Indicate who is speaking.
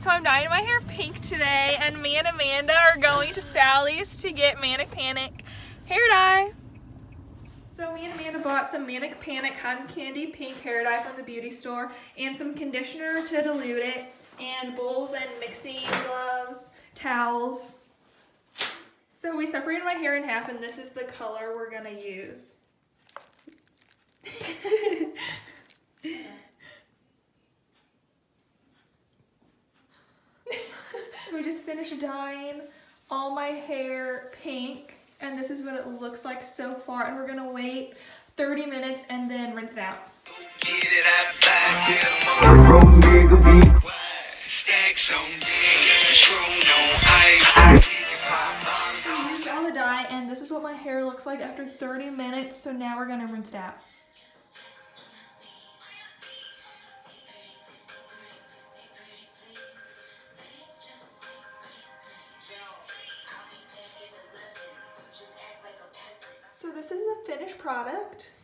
Speaker 1: So I'm dyeing my hair pink today, and me and Amanda are going to Sally's to get Manic Panic hair dye. So me and Amanda bought some Manic Panic Cotton Candy pink hair dye from the beauty store and some conditioner to dilute it, and bowls and mixing gloves, towels. So we separated my hair in half, and this is the color we're gonna use. So we just finished dyeing all my hair pink, and this is what it looks like so far, and we're gonna wait 30 minutes and then rinse it out. We used all the dye, and this is what my hair looks like after 30 minutes, so now we're gonna rinse it out. So this is the finished product.